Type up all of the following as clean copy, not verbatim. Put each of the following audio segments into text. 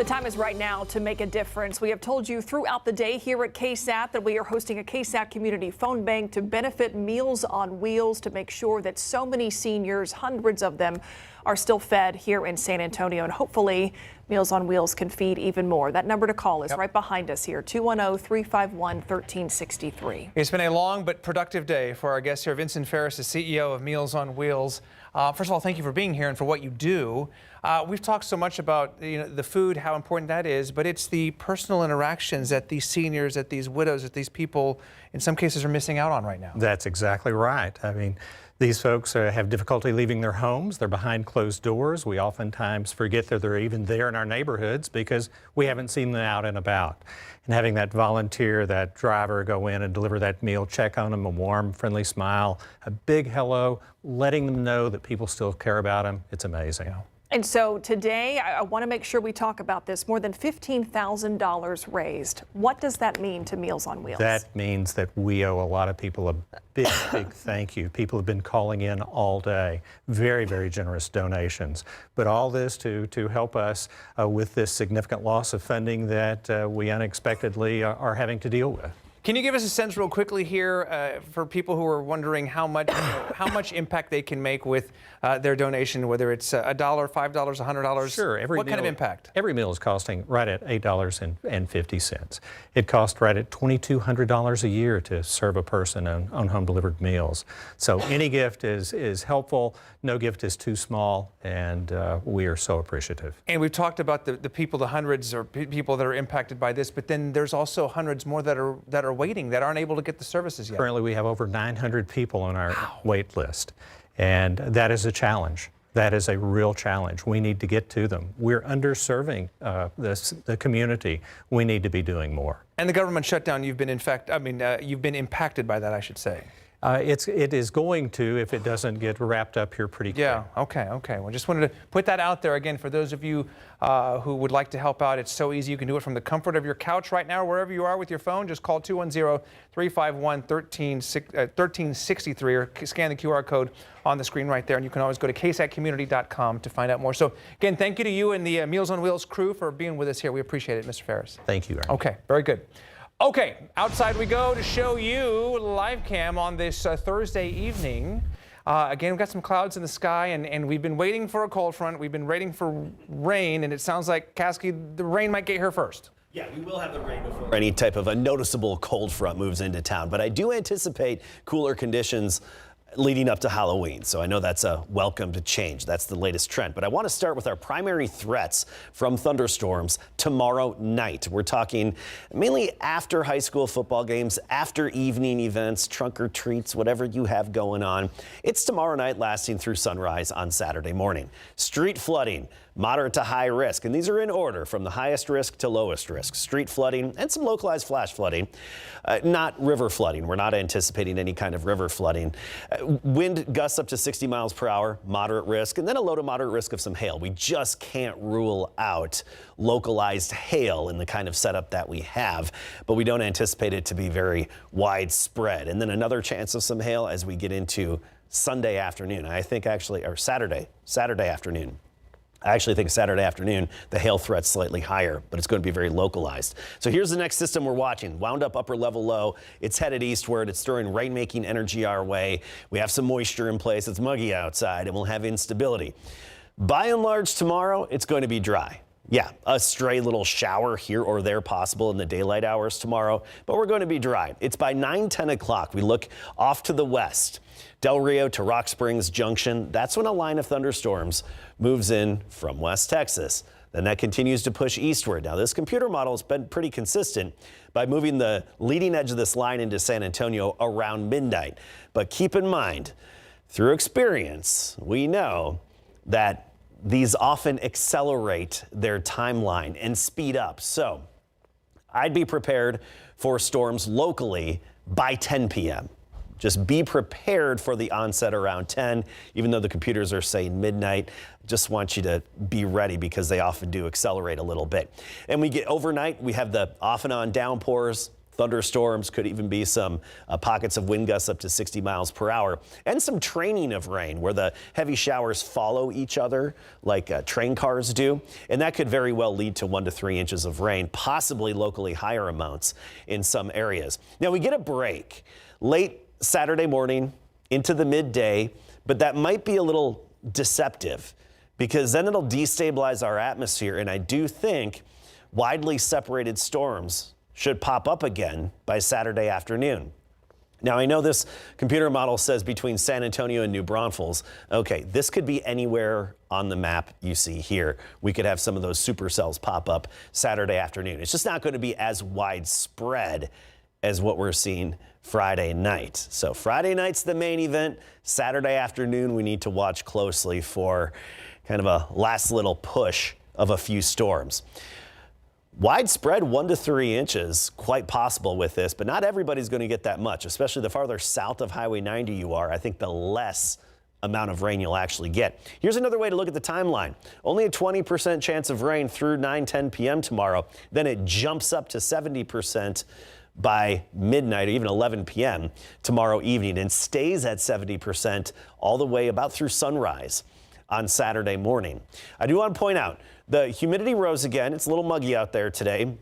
The time is right now to make a difference. We have told you throughout the day here at KSAT that we are hosting a KSAT community phone bank to benefit Meals on Wheels to make sure that so many seniors, hundreds of them, are still fed here in San Antonio. And hopefully Meals on Wheels can feed even more. That number to call is right behind us here, 210-351-1363. It's been a long but productive day for our guest here, Vincent Ferris, the CEO of Meals on Wheels. First of all, thank you for being here and for what you do. We've talked so much about the food, how important that is, but it's the personal interactions that these seniors, that these widows, that these people in some cases are missing out on right now. That's exactly right. I mean, these folks have difficulty leaving their homes. They're behind closed doors. We oftentimes forget that they're even there in our neighborhoods because we haven't seen them out and about. And having that volunteer, that driver go in and deliver that meal, check on them, a warm, friendly smile, a big hello, letting them know that people still care about them, it's amazing. Yeah. And so today, I want to make sure we talk about this. More than $15,000 raised. What does that mean to Meals on Wheels? That means that we owe a lot of people a big, big thank you. People have been calling in all day. Very, very generous donations. But all this to help us with this significant loss of funding that we unexpectedly are having to deal with. Can you give us a sense real quickly here for people who are wondering how much impact they can make with their donation, whether it's $1, $5, $100? Sure. What kind of impact? Every meal is costing right at $8.50. It costs right at $2,200 a year to serve a person on home delivered meals. So any gift is helpful. No gift is too small, and we are so appreciative. And we've talked about the people, the hundreds or people that are impacted by this, but then there's also hundreds more that are waiting, that aren't able to get the services yet. Currently, we have over 900 people on our wait list, and that is a challenge. That is a real challenge. We need to get to them. We're underserving the community. We need to be doing more. And the government shutdown, you've been impacted by that, I should say. It is going to if it doesn't get wrapped up here pretty quick. Yeah, okay. Well, just wanted to put that out there again for those of you who would like to help out. It's so easy. You can do it from the comfort of your couch right now, wherever you are with your phone. Just call 210-351-1363 or scan the QR code on the screen right there. And you can always go to ksatcommunity.com to find out more. So again, thank you to you and the Meals on Wheels crew for being with us here. We appreciate it, Mr. Ferris. Thank you, Aaron. Okay, very good. Okay, outside we go to show you live cam on this Thursday evening. Again, we've got some clouds in the sky, and we've been waiting for a cold front. We've been waiting for rain, and it sounds like, Kasky, the rain might get here first. Yeah, we will have the rain before any type of a noticeable cold front moves into town. But I do anticipate cooler conditions leading up to Halloween. So I know that's a welcome to change. That's the latest trend. But I want to start with our primary threats from thunderstorms tomorrow night. We're talking mainly after high school football games, after evening events, trunk or treats, whatever you have going on. It's tomorrow night lasting through sunrise on Saturday morning. Street flooding, moderate to high risk. And these are in order from the highest risk to lowest risk. Street flooding and some localized flash flooding, not river flooding. We're not anticipating any kind of river flooding. Wind gusts up to 60 miles per hour, moderate risk, and then a low to moderate risk of some hail. We just can't rule out localized hail in the kind of setup that we have, but we don't anticipate it to be very widespread. And then another chance of some hail as we get into Sunday afternoon. I think actually, or Saturday afternoon. I actually think Saturday afternoon, the hail threat's slightly higher, but it's going to be very localized. So here's the next system we're watching. Wound up upper level low. It's headed eastward. It's throwing rain-making energy our way. We have some moisture in place. It's muggy outside, and we'll have instability. By and large, tomorrow, it's going to be dry. Yeah, a stray little shower here or there possible in the daylight hours tomorrow, but we're going to be dry. It's by 9-10 o'clock. We look off to the west. Del Rio to Rock Springs Junction. That's when a line of thunderstorms moves in from West Texas. Then that continues to push eastward. Now, this computer model has been pretty consistent by moving the leading edge of this line into San Antonio around midnight. But keep in mind, through experience, we know that these often accelerate their timeline and speed up. So I'd be prepared for storms locally by 10 p.m. Just be prepared for the onset around 10, even though the computers are saying midnight. Just want you to be ready because they often do accelerate a little bit. And we get overnight, we have the off and on downpours, Thunderstorms, could even be some pockets of wind gusts up to 60 miles per hour, and some training of rain where the heavy showers follow each other like train cars do. And that could very well lead to 1 to 3 inches of rain, possibly locally higher amounts in some areas. Now we get a break late Saturday morning into the midday, but that might be a little deceptive because then it'll destabilize our atmosphere. And I do think widely separated storms should pop up again by Saturday afternoon. Now, I know this computer model says between San Antonio and New Braunfels. Okay, this could be anywhere on the map you see here. We could have some of those supercells pop up Saturday afternoon. It's just not going to be as widespread as what we're seeing Friday night. So Friday night's the main event. Saturday afternoon, we need to watch closely for kind of a last little push of a few storms. Widespread 1 to 3 inches, quite possible with this, but not everybody's going to get that much, especially the farther south of Highway 90 you are. I think the less amount of rain you'll actually get. Here's another way to look at the timeline. Only a 20% chance of rain through 9-10 p.m. tomorrow. Then it jumps up to 70% by midnight or even 11 p.m. tomorrow evening and stays at 70% all the way about through sunrise on Saturday morning. I do want to point out the humidity rose again. It's a little muggy out there today.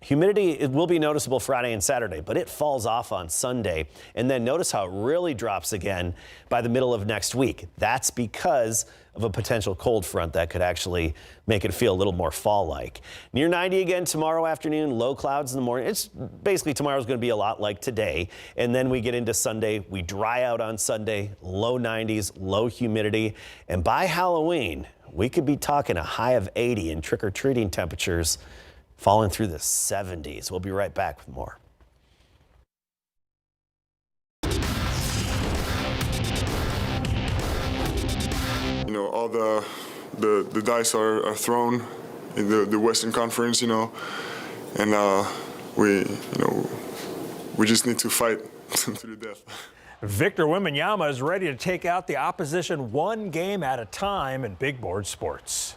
Humidity, it will be noticeable Friday and Saturday, but it falls off on Sunday. And then notice how it really drops again by the middle of next week. That's because of a potential cold front that could actually make it feel a little more fall-like. Near 90 again tomorrow afternoon, low clouds in the morning. It's basically tomorrow's going to be a lot like today. And then we get into Sunday. We dry out on Sunday, low 90s, low humidity. And by Halloween, we could be talking a high of 80 and trick-or-treating temperatures falling through the 70s. We'll be right back with more. You know, all the dice are thrown in the Western Conference, you know, and we just need to fight to the death. Victor Wembanyama is ready to take out the opposition one game at a time in big board sports.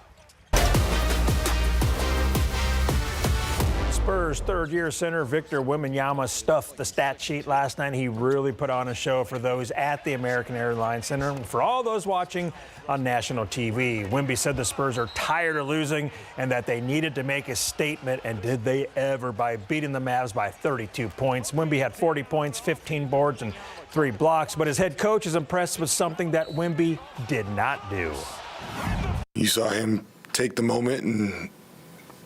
Spurs third-year center Victor Wembanyama stuffed the stat sheet last night. He really put on a show for those at the American Airlines Center and for all those watching on national TV. Wemby said the Spurs are tired of losing and that they needed to make a statement, and did they ever, by beating the Mavs by 32 points. Wemby had 40 points, 15 boards, and 3 blocks, but his head coach is impressed with something that Wemby did not do. You saw him take the moment and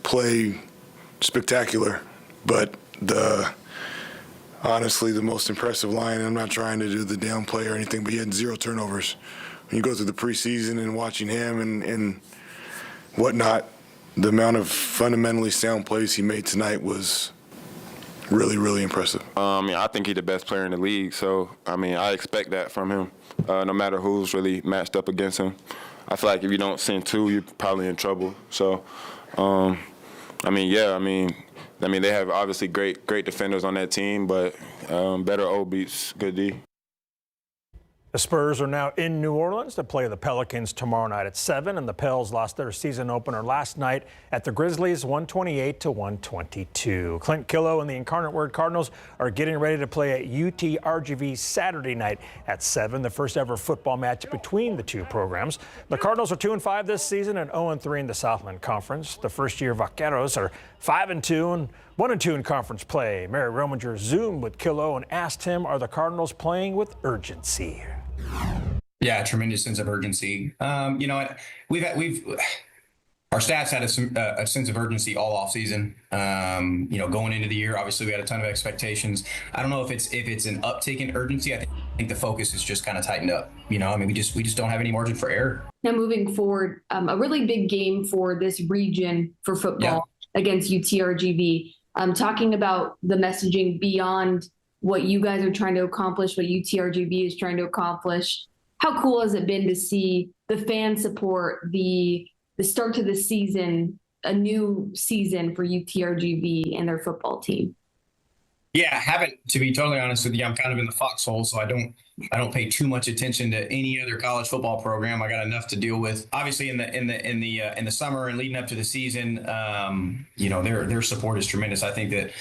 play spectacular, but honestly the most impressive line, I'm not trying to do the downplay or anything, but he had 0 turnovers. When you go through the preseason and watching him and whatnot, the amount of fundamentally sound plays he made tonight was really, really impressive. I think he's the best player in the league, so I expect that from him, no matter who's really matched up against him. I feel like if you don't send 2, you're probably in trouble. So they have obviously great defenders on that team, but better O beats good D. The Spurs are now in New Orleans to play the Pelicans tomorrow night at 7, and the Pels lost their season opener last night at the Grizzlies 128-122. Clint Killough and the Incarnate Word Cardinals are getting ready to play at UT-RGV Saturday night at 7, the first ever football match between the two programs. The Cardinals are 2-5 this season and 0-3 in the Southland Conference. The first-year Vaqueros are 5-2 and 1-2 in conference play. Mary Rominger Zoomed with Killough and asked him, are the Cardinals playing with urgency? Yeah, tremendous sense of urgency. Our staff's had a sense of urgency all off season. Going into the year, obviously we had a ton of expectations. I don't know if it's an uptick in urgency. I think the focus is just kind of tightened up. We just don't have any margin for error. Now moving forward, a really big game for this region for football against UTRGV. Talking about the messaging beyond what you guys are trying to accomplish, what UTRGV is trying to accomplish. How cool has it been to see the fan support, the start to the season, a new season for UTRGV and their football team? Yeah, I haven't, to be totally honest with you. I'm kind of in the foxhole, so I don't pay too much attention to any other college football program. I got enough to deal with. Obviously, in the summer and leading up to the season, their support is tremendous. I think that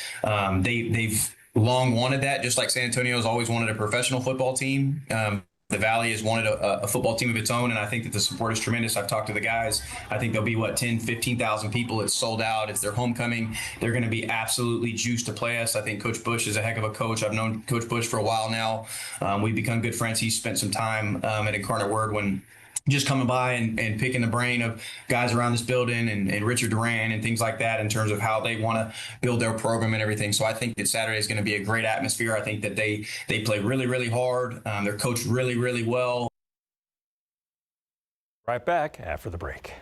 they've long wanted that, just like San Antonio's always wanted a professional football team. The Valley has wanted a football team of its own, and I think that the support is tremendous. I've talked to the guys. I think there'll be, 10,000-15,000 people. It's sold out. It's their homecoming. They're going to be absolutely juiced to play us. I think Coach Bush is a heck of a coach. I've known Coach Bush for a while now. We've become good friends. He's spent some time at Incarnate Word when just coming by and picking the brain of guys around this building and Richard Duran and things like that in terms of how they want to build their program and everything. So I think that Saturday is going to be a great atmosphere. I think that they play really, really hard. They're coached really, really well. Right back after the break.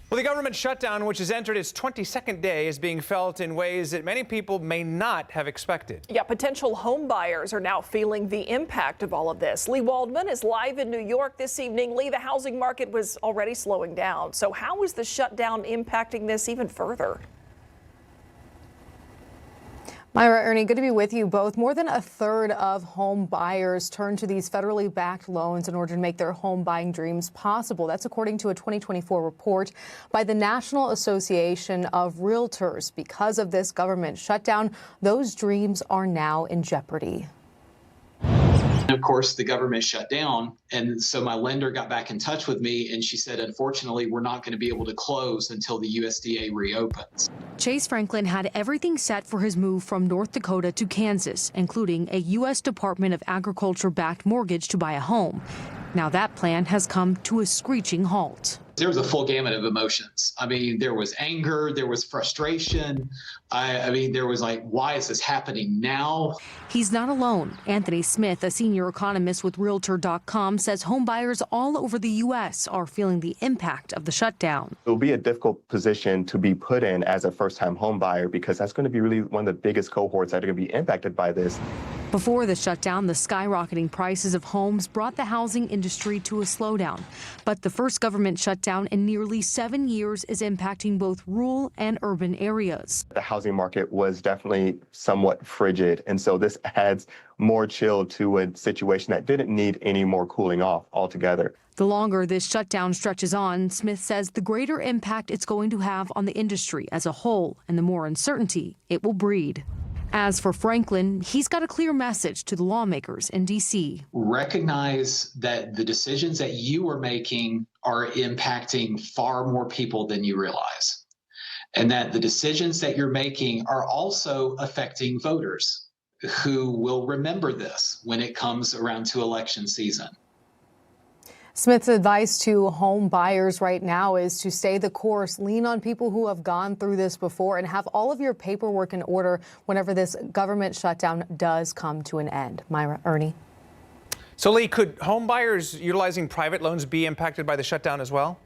Well, the government shutdown, which has entered its 22nd day, is being felt in ways that many people may not have expected. Yeah, potential home buyers are now feeling the impact of all of this. Lee Waldman is live in New York this evening. Lee, the housing market was already slowing down. So how is the shutdown impacting this even further? Myra, Ernie, good to be with you both. More than a third of home buyers turn to these federally backed loans in order to make their home buying dreams possible. That's according to a 2024 report by the National Association of Realtors. Because of this government shutdown, those dreams are now in jeopardy. Of course, the government shut down. And so my lender got back in touch with me and she said, unfortunately, we're not going to be able to close until the USDA reopens. Chase Franklin had everything set for his move from North Dakota to Kansas, including a U.S. Department of Agriculture-backed mortgage to buy a home. Now that plan has come to a screeching halt. There was a full gamut of emotions. I mean, there was anger, there was frustration. I mean, there was like, why is this happening now? He's not alone. Anthony Smith, a senior economist with Realtor.com, says homebuyers all over the U.S. are feeling the impact of the shutdown. It will be a difficult position to be put in as a first-time home buyer because that's going to be really one of the biggest cohorts that are going to be impacted by this. Before the shutdown, the skyrocketing prices of homes brought the housing industry to a slowdown. But the first government shutdown in nearly 7 years is impacting both rural and urban areas. The housing market was definitely somewhat frigid, and so this adds more chill to a situation that didn't need any more cooling off altogether. The longer this shutdown stretches on, Smith says the greater impact it's going to have on the industry as a whole and the more uncertainty it will breed. As for Franklin, he's got a clear message to the lawmakers in D.C. Recognize that the decisions that you are making are impacting far more people than you realize, and that the decisions that you're making are also affecting voters who will remember this when it comes around to election season. Smith's advice to home buyers right now is to stay the course, lean on people who have gone through this before, and have all of your paperwork in order whenever this government shutdown does come to an end. Myra, Ernie. So, Lee, could home buyers utilizing private loans be impacted by the shutdown as well?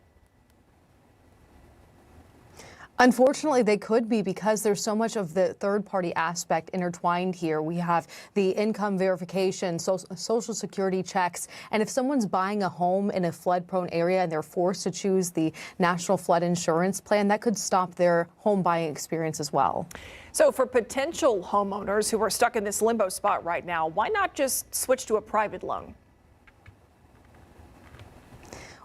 Unfortunately, they could be because there's so much of the third-party aspect intertwined here. We have the income verification, social security checks, and if someone's buying a home in a flood-prone area and they're forced to choose the National Flood Insurance Plan, that could stop their home buying experience as well. So for potential homeowners who are stuck in this limbo spot right now, why not just switch to a private loan?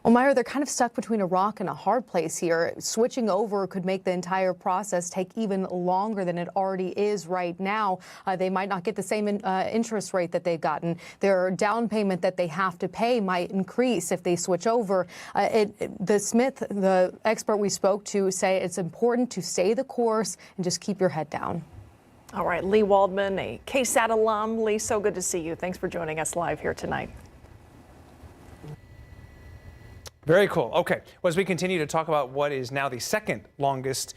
Well, Myra, they're kind of stuck between a rock and a hard place here. Switching over could make the entire process take even longer than it already is right now. They might not get the same interest rate that they've gotten. Their down payment that they have to pay might increase if they switch over. The expert we spoke to, say it's important to stay the course and just keep your head down. All right, Lee Waldman, a KSAT alum. Lee, so good to see you. Thanks for joining us live here tonight. Very cool. Okay. Well, as we continue to talk about what is now the second longest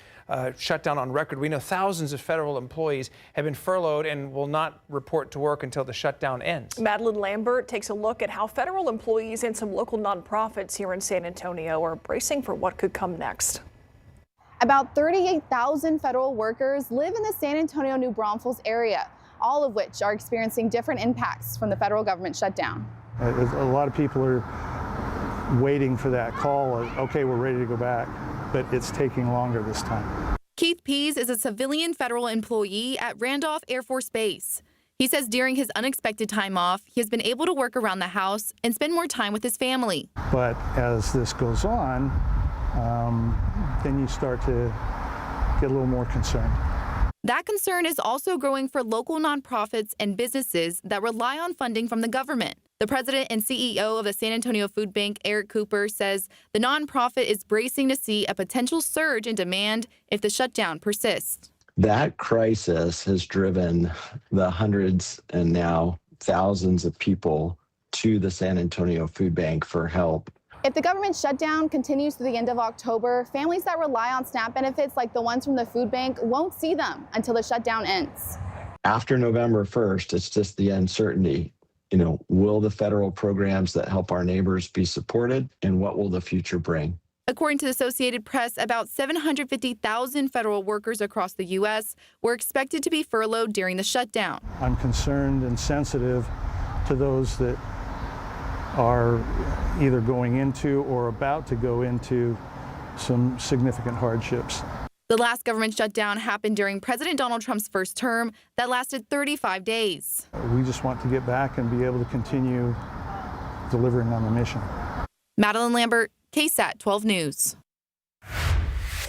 shutdown on record, we know thousands of federal employees have been furloughed and will not report to work until the shutdown ends. Madeline Lambert takes a look at how federal employees and some local nonprofits here in San Antonio are bracing for what could come next. About 38,000 federal workers live in the San Antonio, New Braunfels area, all of which are experiencing different impacts from the federal government shutdown. A lot of people are waiting for that call of, okay, we're ready to go back, but it's taking longer this time. Keith Keith Pease is a civilian federal employee at Randolph Air Force Base. He says during his unexpected time off, he has been able to work around the house and spend more time with his family. But as this goes on, then you start to get a little more concerned. That concern is also growing for local nonprofits and businesses that rely on funding from the government. The president and CEO of the San Antonio Food Bank, Eric Cooper, says the nonprofit is bracing to see a potential surge in demand if the shutdown persists. That crisis has driven the hundreds and now thousands of people to the San Antonio Food Bank for help. If the government shutdown continues through the end of October, families that rely on SNAP benefits like the ones from the food bank won't see them until the shutdown ends. After November 1st, it's just the uncertainty. Will the federal programs that help our neighbors be supported, and what will the future bring? According to the Associated Press, about 750,000 federal workers across the U.S. were expected to be furloughed during the shutdown. I'm concerned and sensitive to those that are either going into or about to go into some significant hardships. The last government shutdown happened during President Donald Trump's first term that lasted 35 days. We just want to get back and be able to continue delivering on the mission. Madeline Lambert, KSAT 12 News.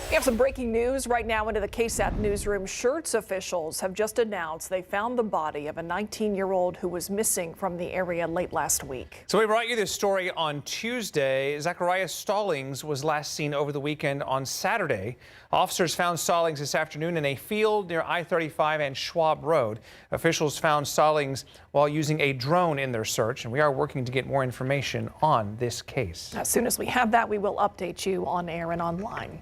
We have some breaking news right now into the KSAT newsroom. Schertz officials have just announced they found the body of a 19-year-old who was missing from the area late last week. So we brought you this story on Tuesday. Zacharias Stallings was last seen over the weekend on Saturday. Officers found Stallings this afternoon in a field near I-35 and Schwab Road. Officials found Stallings while using a drone in their search, and we are working to get more information on this case. As soon as we have that, we will update you on air and online.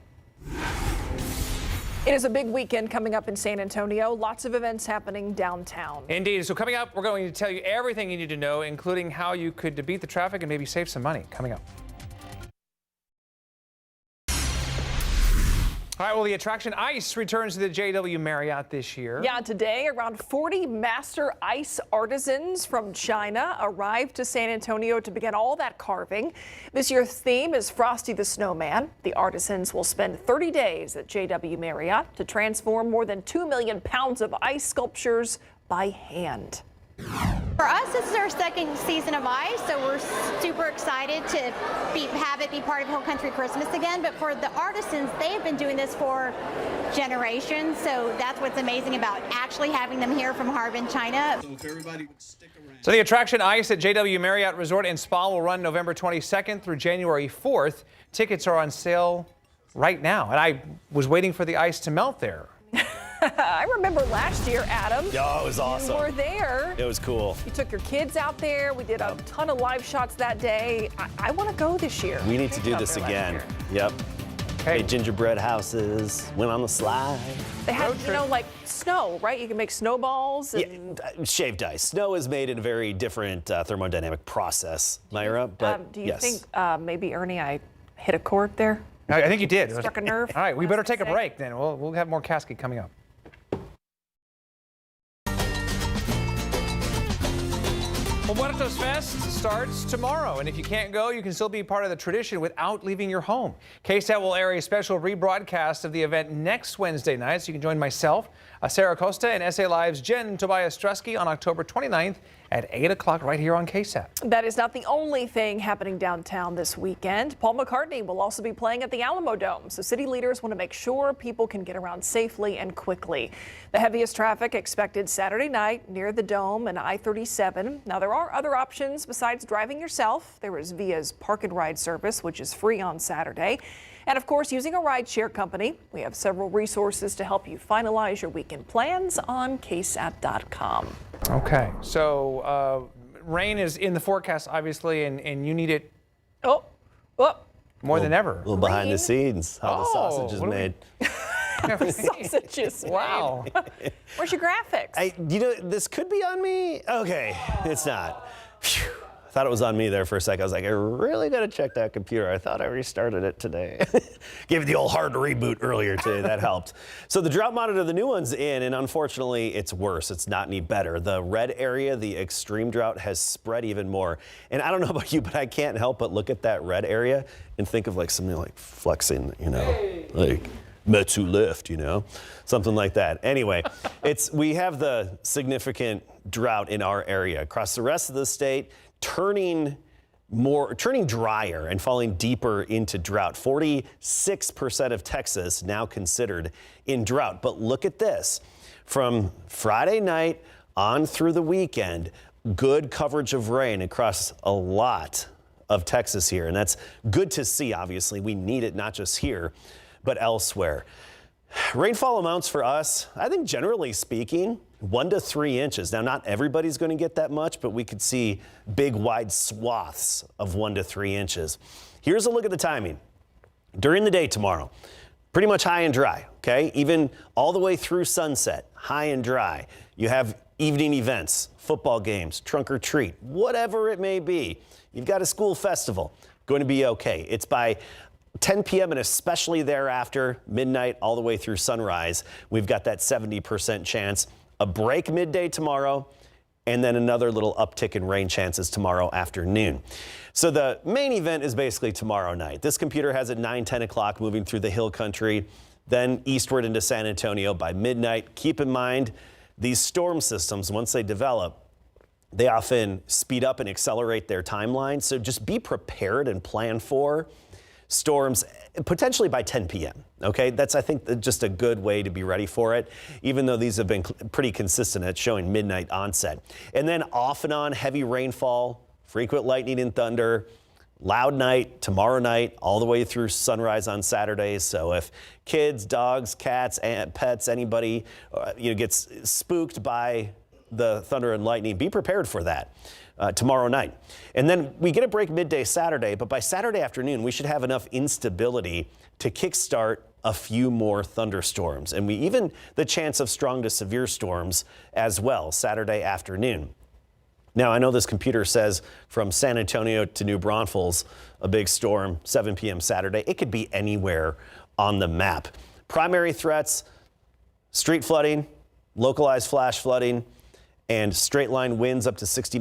It is a big weekend coming up in San Antonio. Lots of events happening downtown. Indeed. So coming up, we're going to tell you everything you need to know, including how you could beat the traffic and maybe save some money. Coming up. All right, well, the attraction Ice returns to the JW Marriott this year. Yeah, today around 40 master ice artisans from China arrived to San Antonio to begin all that carving. This year's theme is Frosty the Snowman. The artisans will spend 30 days at JW Marriott to transform more than 2 million pounds of ice sculptures by hand. For us, this is our second season of ice, so we're super excited to have it be part of Whole Country Christmas again. But for the artisans, they've been doing this for generations, so that's what's amazing about actually having them here from Harbin, China. So the attraction Ice at JW Marriott Resort and Spa will run November 22nd through January 4th. Tickets are on sale right now, and I was waiting for the ice to melt there. I remember last year, Adam. Oh, it was awesome. You were there. It was cool. You took your kids out there. We did a ton of live shots that day. I want to go this year. We need to do this again. Yep. Made gingerbread houses, went on the slide. They had, like snow, right? You can make snowballs. And... Yeah, shaved ice. Snow is made in a very different thermodynamic process, Myra. But do you think maybe, Ernie, I hit a chord there? I think you did. Struck a nerve. All right, we better take a break then. We'll have more Casket coming up. Well, Muertos Fest starts tomorrow, and if you can't go, you can still be part of the tradition without leaving your home. KSAT will air a special rebroadcast of the event next Wednesday night, so you can join myself, Sarah Costa, and SA Live's Jen Tobias Strusky on October 29th at 8 o'clock right here on KSAT. That is not the only thing happening downtown this weekend. Paul McCartney will also be playing at the Alamo Dome, so city leaders want to make sure people can get around safely and quickly. The heaviest traffic expected Saturday night near the Dome and I-37. Now, there are other options besides driving yourself. There is Via's Park and Ride service, which is free on Saturday. And of course, using a rideshare company, we have several resources to help you finalize your weekend plans on KSAT.com. Okay, so rain is in the forecast, obviously, and you need it more than ever. A little behind the scenes, how the sausage is made. Sausages. Wow. Where's your graphics? This could be on me. Okay, it's not. Phew. I thought it was on me there for a second. I was like, I really got to check that computer. I thought I restarted it today. Gave it the old hard reboot earlier today. That helped. So the drought monitor, the new one's in, and unfortunately, it's worse. It's not any better. The red area, the extreme drought, has spread even more. And I don't know about you, but I can't help but look at that red area and think of like something like flexing, Like, to lift, something like that. Anyway, we have the significant drought in our area. Across the rest of the state, turning drier and falling deeper into drought. 46% of Texas now considered in drought. But look at this. From Friday night on through the weekend, good coverage of rain across a lot of Texas here. And that's good to see, obviously. We need it not just here, but elsewhere. Rainfall amounts for us, I think generally speaking, 1 to 3 inches. Now, not everybody's going to get that much, but we could see big, wide swaths of 1 to 3 inches. Here's a look at the timing. During the day tomorrow, pretty much high and dry, okay? Even all the way through sunset, high and dry. You have evening events, football games, trunk or treat, whatever it may be. You've got a school festival, going to be okay. It's by 10 p.m. and especially thereafter, midnight all the way through sunrise, we've got that 70% chance. A break midday tomorrow, and then another little uptick in rain chances tomorrow afternoon. So the main event is basically tomorrow night. This computer has at 9-10 o'clock moving through the hill country, then eastward into San Antonio by midnight. Keep in mind, these storm systems, once they develop, they often speed up and accelerate their timeline. So just be prepared and plan for storms potentially by 10 p.m. Okay, that's, I think, just a good way to be ready for it, even though these have been pretty consistent at showing midnight onset. And then off and on heavy rainfall, frequent lightning and thunder, loud night tomorrow night all the way through sunrise on Saturdays. So if kids, dogs, cats, pets, anybody gets spooked by the thunder and lightning, be prepared for that. Tomorrow night. And then we get a break midday Saturday, but by Saturday afternoon, we should have enough instability to kickstart a few more thunderstorms. And even the chance of strong to severe storms as well, Saturday afternoon. Now, I know this computer says from San Antonio to New Braunfels, a big storm, 7 p.m. Saturday. It could be anywhere on the map. Primary threats, street flooding, localized flash flooding, and straight line winds up to 60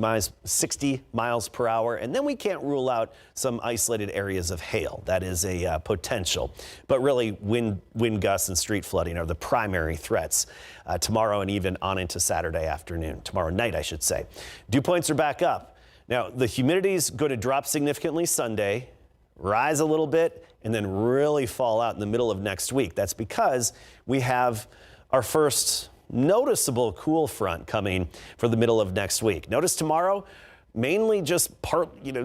miles per hour. And then we can't rule out some isolated areas of hail. That is a potential. But really, wind gusts and street flooding are the primary threats tomorrow and even on into Saturday afternoon. Tomorrow night, I should say. Dew points are back up. Now, the humidity is going to drop significantly Sunday, rise a little bit, and then really fall out in the middle of next week. That's because we have our first noticeable cool front coming for the middle of next week. Notice tomorrow, mainly just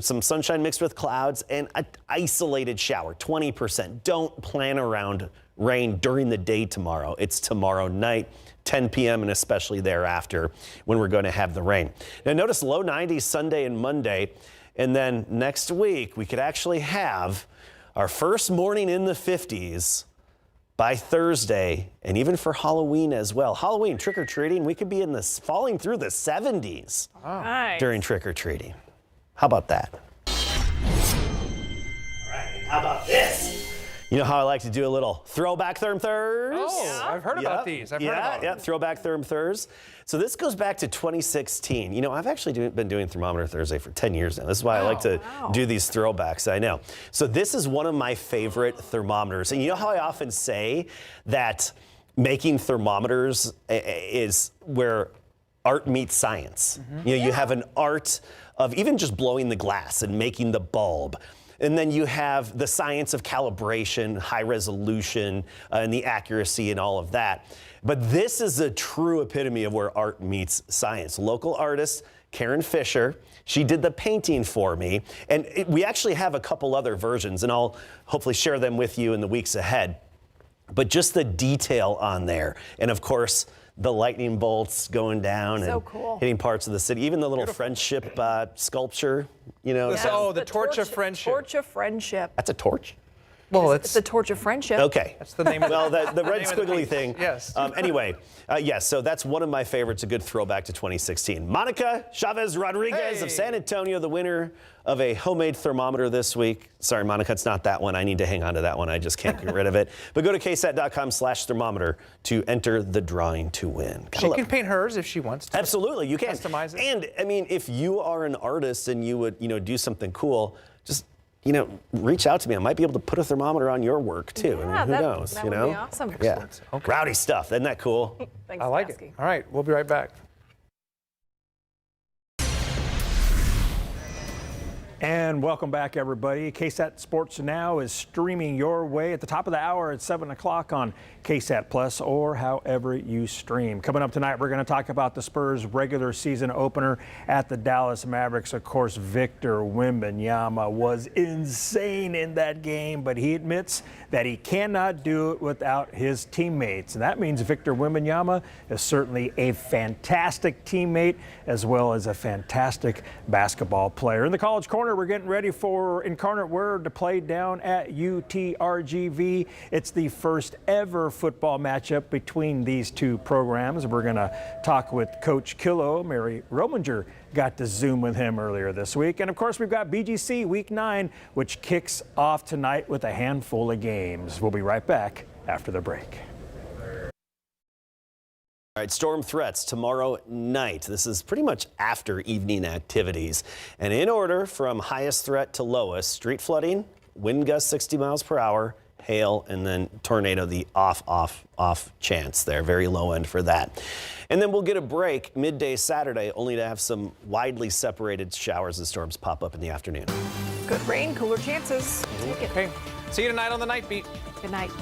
some sunshine mixed with clouds and an isolated shower, 20%. Don't plan around rain during the day tomorrow. It's tomorrow night, 10 p.m. and especially thereafter when we're going to have the rain. Now notice low 90s Sunday and Monday, and then next week we could actually have our first morning in the 50s by Thursday, and even for Halloween as well. Halloween, trick-or-treating, we could be falling through the 70s during trick-or-treating. How about that? All right, how about this? You know how I like to do a little throwback Therm Thurs? Oh, I've heard about these. I've heard about them. Throwback Therm Thurs. So this goes back to 2016. I've actually been doing Thermometer Thursday for 10 years now. This is why I like to do these throwbacks, I know. So this is one of my favorite thermometers. And you know how I often say that making thermometers is where art meets science? Mm-hmm. You have an art of even just blowing the glass and making the bulb. And then you have the science of calibration, high resolution, and the accuracy and all of that. But this is a true epitome of where art meets science. Local artist Karen Fisher, she did the painting for me. And we actually have a couple other versions, and I'll hopefully share them with you in the weeks ahead. But just the detail on there. And of course, the lightning bolts going down and hitting parts of the city. Even the little friendship sculpture, the Torch of Friendship. Torch of Friendship. That's a torch? Well, it's the Torch of Friendship. Okay. That's the name of the red squiggly thing. Yes. Anyway, yes, so that's one of my favorites, a good throwback to 2016. Monica Chavez Rodriguez of San Antonio, the winner of a homemade thermometer this week. Sorry, Monica, it's not that one. I need to hang on to that one. I just can't get rid of it. But go to ksat.com/thermometer to enter the drawing to win. She can paint hers if she wants to. Absolutely, you can. Customize it. And, I mean, if you are an artist and you would, do something cool, just reach out to me. I might be able to put a thermometer on your work too. Yeah, I mean, who knows? That would be awesome. Yeah. Okay. Rowdy stuff. Isn't that cool? Thanks I for like asking. it. All right, we'll be right back. And welcome back, everybody. KSAT Sports Now is streaming your way at the top of the hour at 7 o'clock on KSAT Plus or however you stream. Coming up tonight, we're going to talk about the Spurs' regular season opener at the Dallas Mavericks. Of course, Victor Wembanyama was insane in that game, but he admits that he cannot do it without his teammates. And that means Victor Wembanyama is certainly a fantastic teammate as well as a fantastic basketball player. In the College Corner, we're getting ready for Incarnate Word to play down at UTRGV. It's the first ever football matchup between these two programs. We're going to talk with Coach Killo. Mary Rominger got to Zoom with him earlier this week. And of course, we've got BGC Week 9, which kicks off tonight with a handful of games. We'll be right back after the break. All right, storm threats tomorrow night. This is pretty much after evening activities. And in order from highest threat to lowest, street flooding, wind gusts 60 miles per hour, hail, and then tornado, the off chance there. Very low end for that. And then we'll get a break midday Saturday, only to have some widely separated showers and storms pop up in the afternoon. Good rain, cooler chances. Take it. Okay. See you tonight on the Night Beat. Good night.